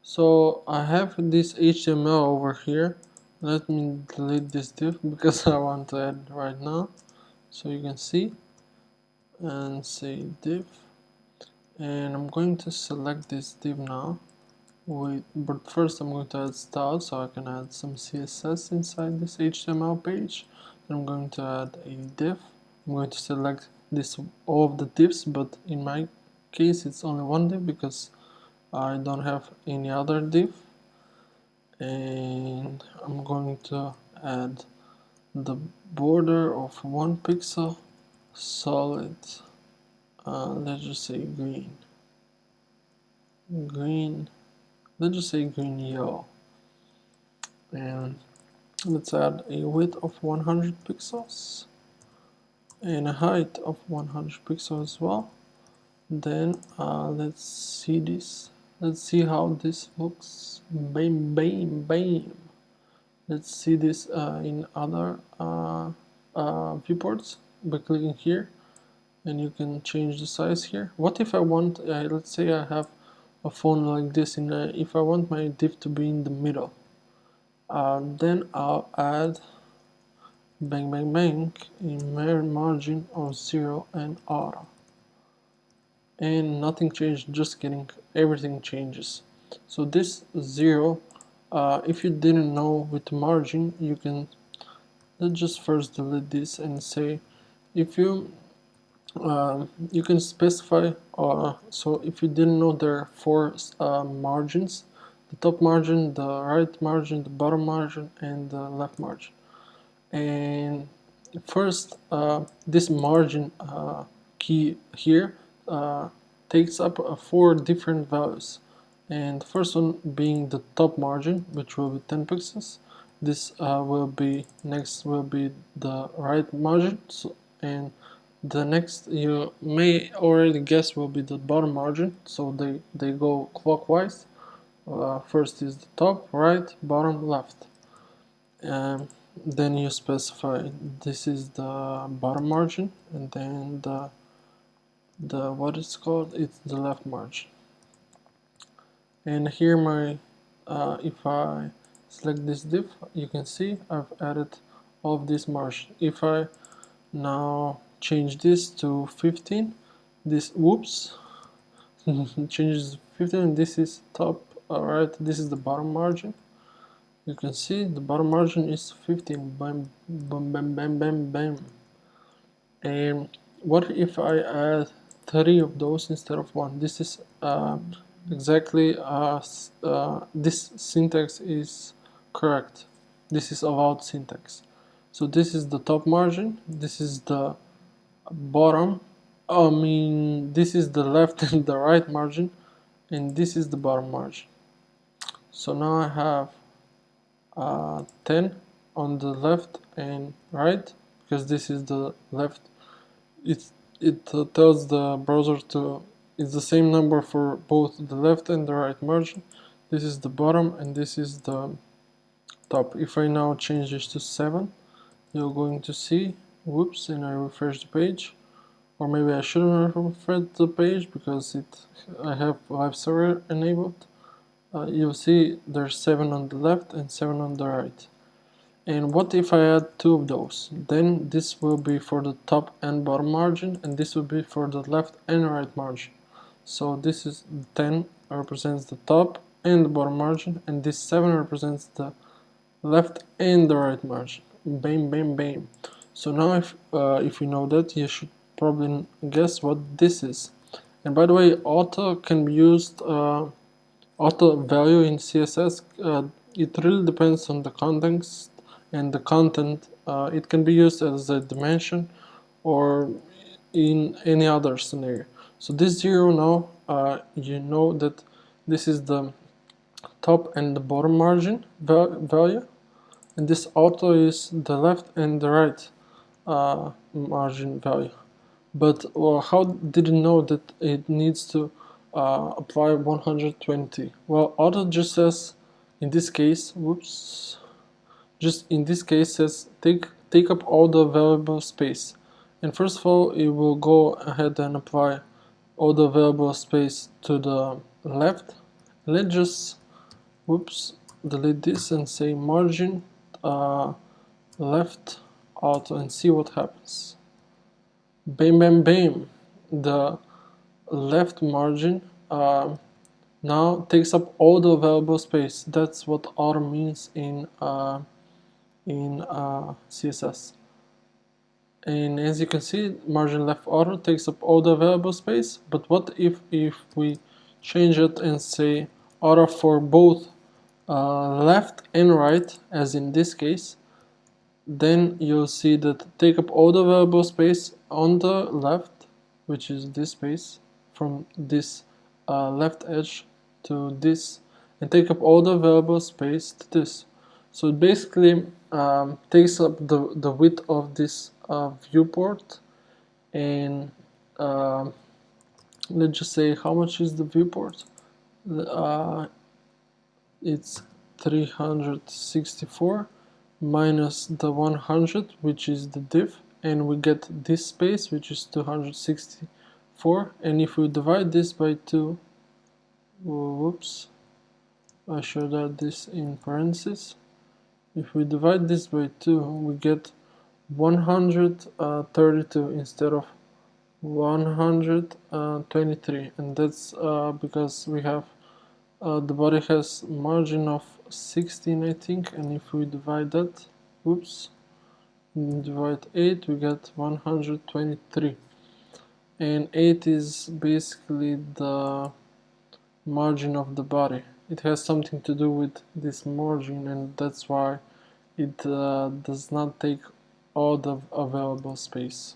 So I have this HTML over here. Let me delete this div because I want to add right now. So you can see and say div, and I'm going to select this div now. But first I'm going to add style so I can add some CSS inside this HTML page. Then I'm going to add a div. I'm going to select all of the divs, but in my case it's only one div because I don't have any other div. And I'm going to add the border of 1 pixel, solid, let's just say green, let's just say green yellow, and let's add a width of 100 pixels and a height of 100 pixels as well. Then let's see this. Let's see how this looks. Bam, bam, bam. Let's see this in other viewports by clicking here, and you can change the size here. What if I want, let's say I have a phone like this, and if I want my div to be in the middle, then I'll add bang bang bang a margin of 0 and auto, and nothing changed, just kidding, everything changes. So this 0, if you didn't know with margin, you can, let's just first delete this and say if you you can specify, so if you didn't know, there are 4 margins: the top margin, the right margin, the bottom margin, and the left margin. And first, this margin key here takes up 4 different values, and the first one being the top margin, which will be 10 pixels. This will be the right margin, and the next, you may already guess, will be the bottom margin, so they go clockwise. First is the top, right, bottom, left. Then you specify this is the bottom margin, and then the what it's called, it's the left margin. And here my if I select this div, you can see I've added all of this margin. If I now change this to 15, this whoops changes 15, and this is top, right, this is the bottom margin. You can see the bottom margin is 15. Bam, bam, bam, bam, bam, bam. And what if I add 30 of those instead of 1? This is exactly this syntax is correct. This is allowed syntax. So this is the top margin, this is the bottom, this is the left and the right margin, and this is the bottom margin. So now I have 10 on the left and right, because this is the left. It tells the browser to, it's the same number for both the left and the right margin. This is the bottom and this is the top. If I now change this to 7, you're going to see, whoops, and I refresh the page, or maybe I shouldn't refresh the page because I have live server enabled. You'll see there's 7 on the left and 7 on the right. And what if I add 2 of those? Then this will be for the top and bottom margin, and this will be for the left and right margin. So this is 10 represents the top and the bottom margin, and this 7 represents the left and the right margin. Bam, bam, bam. So now if you know that, you should probably guess what this is. And by the way, auto can be used, auto value in CSS, it really depends on the context and the content. It can be used as a dimension or in any other scenario. So this 0 now, you know that this is the top and the bottom margin value, and this auto is the left and the right margin value. But how did it know that it needs to apply 120? Well, auto just says, in this case, whoops, just in this case says take up all the available space. And first of all, it will go ahead and apply all the available space to the left. Let's just whoops, delete this and say margin left auto and see what happens. Bam bam bam, the left margin now takes up all the available space. That's what auto means in CSS. And as you can see, margin left auto takes up all the available space. But what if we change it and say auto for both left and right, as in this case? Then you'll see that take up all the available space on the left, which is this space, from this left edge to this, and take up all the available space to this. So it basically takes up the width of this viewport, and let's just say how much is the viewport. It's 364 minus the 100, which is the div, and we get this space, which is 264. And if we divide this by 2, whoops, I should add this in parentheses. If we divide this by 2, we get 132 instead of 123, and that's because we have the body has margin of 16, I think, and if we divide that, whoops, divide 8, we get 123, and 8 is basically the margin of the body. It has something to do with this margin, and that's why it does not take all the available space.